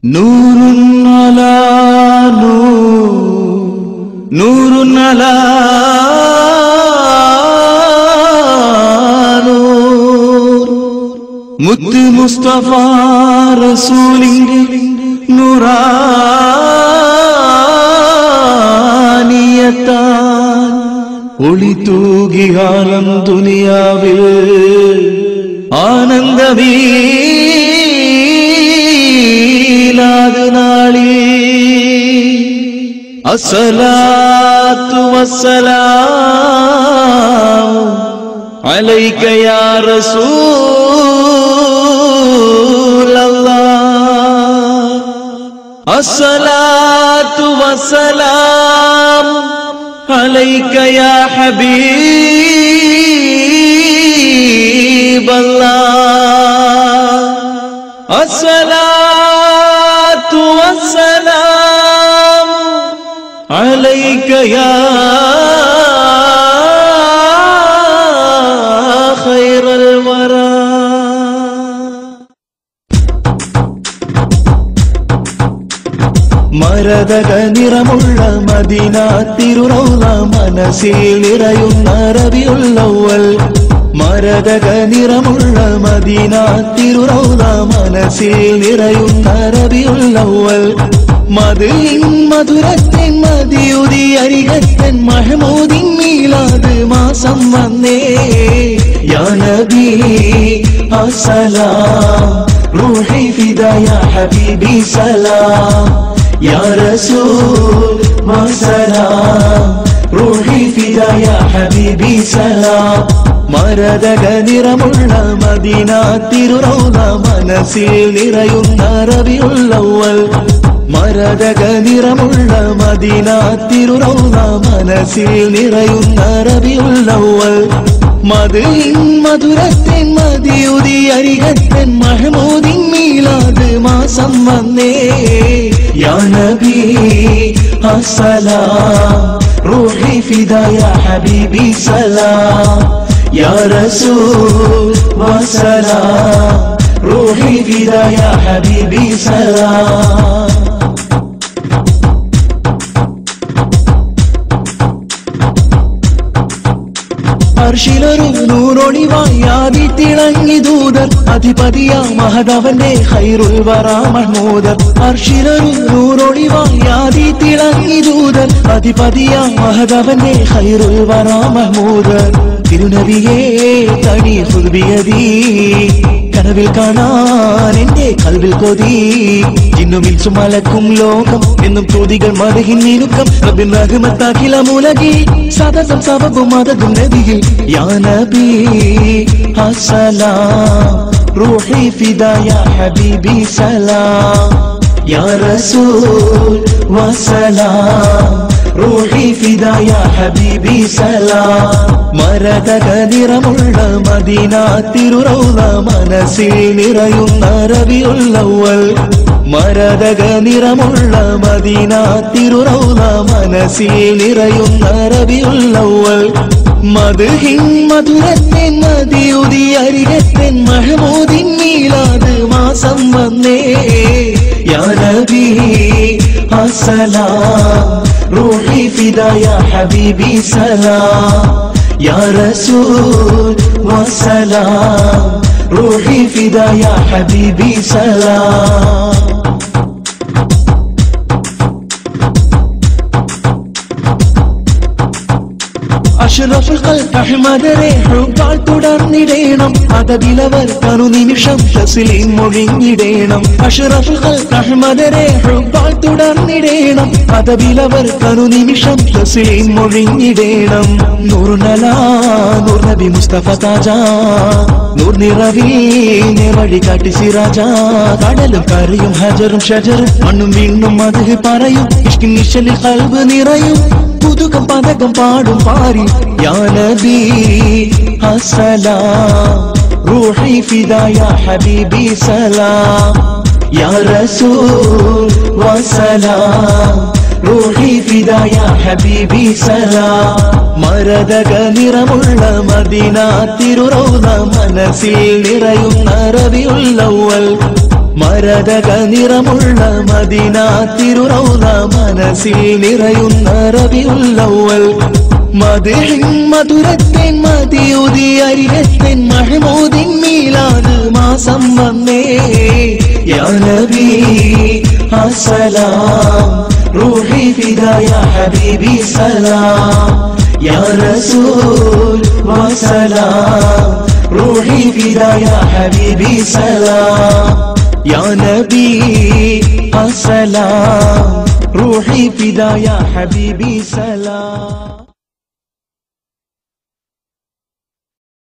നൂറുൻ അലാ നൂർ, നൂറുൻ അലാ നൂർ. മുത്ത് മുസ്തഫ റസൂലിന്റെ നൂറാനിയത്താൻ ഒളി തൂകിയാലം ദുനിയാവിൽ ആനന്ദമീലാത് നാളിൽ. അസ്സലാത്തു വസ്സലാം അലൈക യാ റസൂലല്ലാഹ്. അസ്സലാത്തു വസ്സലാം അലൈക യാ ഹബീബല്ലാഹ്. അസ്സലാത്തു വസ്സലാം അലൈക യാ ഖൈറൽ വറാ. മരതക നിറമുള്ള മദീന തിരുറൗള മനസ്സിൽ നിറയുന്ന റബീഉൽ അവ്വൽ. മരതക നിറമുള്ള മദീന തിരുറൗള മനസ്സിൽ നിറയുന്ന റബീഉൽ അവ്വൽ. മദീൻ മധുരത്തിൻ മദിയുതി അരികത്തൻ മഹ്മൂദിൻ മീലാദ് മാസം വന്നേ. യാ നബി അസ്സലാം റൂഹി ഫിദാ യാ ഹബീബി സലാം. യാ റസൂൽ വസ്സലാം റൂഹി ഫിദാ യാ ഹബീബി സലാം. മരതക നിറമുള്ള മദീന തിരുറൗള മനസ്സിൽ നിറയുന്ന റബീഉൽ അവ്വൽ. മരതക നിറമുള്ള മദീന തിരുറൗള മനസ്സിൽ നിറയുന്ന റബീഉൽ അവ്വൽ. മദീൻ മധുരത്തിൻ മദിയുതി അരികത്തൻ മഹ്മൂദിൻ മീലാദ് മാസം വന്നേ. യാ നബി അസ്സലാം റൂഹി ഫിദാ യാ ഹബീബി സലാം. യാ റസൂൽ വസ്സലാം റൂഹി ഫിദാ യാ ഹബീബി സലാം. അർശിലൊരു നൂറൊളിവായി ആദി തിളങ്ങി ദൂതർ അധിപതിയാ മഹദവന്റെ ഖൈറുൽ വറാ മഹ്മൂദർ. അർശിലൊരു നൂറൊളിവായി ആദി തിളങ്ങി ദൂതർ അധിപതിയാ മഹദവന്റെ ഖൈറുൽ വറാ മഹ്മൂദർ. തിരുനബിയേ തണി ഹുദ്ബിയദീ കനവിൽ കാണാൻ എന്റെ കൽവിൽ കൊതി. ജിന്നുമിൽസും മലക്കും ലോകം എന്നും ചോദികൾ മദഹിൻ നിനുക്കം റബ്ബിൻ റഹ്മത്താഖില മുലകി സദസം സബബും മദദും നബിയിൽ. യാ നബി അസ്സലാം റൂഹി ഫിദാ യാ ഹബീബി സലാം. യാ റസൂൽ വസ്സലാം റൂഹി ഫിദാ യാ ഹബീബി സലാം. മരതക നിറമുള്ള മദീന തിരുറൗള മനസ്സിൽ നിറയുന്ന റബീഉൽ അവ്വൽ. മരതക നിറമുള്ള മദീന തിരുറൗള മനസ്സിൽ നിറയുന്ന റബീഉൽ അവ്വൽ. മദ്ഹിൻ മധുരത്തിൻ മദിയുതി അരികത്തൻ മഹ്മൂദിൻ മീലാദ് മാസം വന്നേ. യാ നബി അസ്സലാം റൂഹി ഫിദാ യാ ഹബീബി സലാം. യാ റസൂൽ വസ്സലാം റൂഹി ഫിദാ യാ ഹബീബി സലാം. അഷ്റഫുൽ ഖൽഖ് അഹ്മദരെ ഹുബ്ബാൽ തുടർന്നിടേണം. അതബിലവർ കനു നിമിഷം തസ്ലീം മൊഴിഞ്ഞിടേണം. അഷ്റഫുൽ ഖൽഖ് അഹ്മദരെ ഹുബ്ബാൽ തുടർന്നിടേണം. അതബിലവർ കനു നിമിഷം തസ്ലീം മൊഴിഞ്ഞിടേണം. നൂറുനലാ നൂർ നബി മുസ്തഫ താജാ നൂർ നിറവിൽ നേർവഴി കാട്ടി സിറാജ. കടലും കരയും ഹജറും ഷജറും മണ്ണും വീണ്ടും മദ്ഹ് പറയും. ഇഷ്കിൻ നിശ്ചലിൽ ഖൽബ് നിറയും പുതുകം പതകം പാടും പാരി. യാ നബി അസ്സലാം റൂഹി ഫിദാ യാ ഹബീബി സലാം. യാ റസൂൽ വസ്സലാം റൂഹി ഫിദാ യാ ഹബീബി സലാം. മരതക നിറമുള്ള മദീന തിരുറൗള മനസ്സിൽ നിറയുന്ന റബീഉൽ അവ്വൽ. മരതക നിറമുള്ള മദീന തിരുറൗള മനസ്സിൽ നിറയുന്ന റബീഉൽ അവ്വൽ മദ്ഹിൻ മധുരത്തിൻ മദിയുദി അരിയത്തിൻ മഹ്മൂദിൻ മീലാദ് മാസം വന്നേ യാ നബി അസ്സലാം റൂഹി ഫിദാ യാ ഹബീബി സലാം യാ റസൂൽ വസലാം റൂഹി ഫിദാ യാ ഹബീബി സലാം യാ നബി അസ്സലാം റൂഹി ഫിദാ യാ ഹബീബി സലാം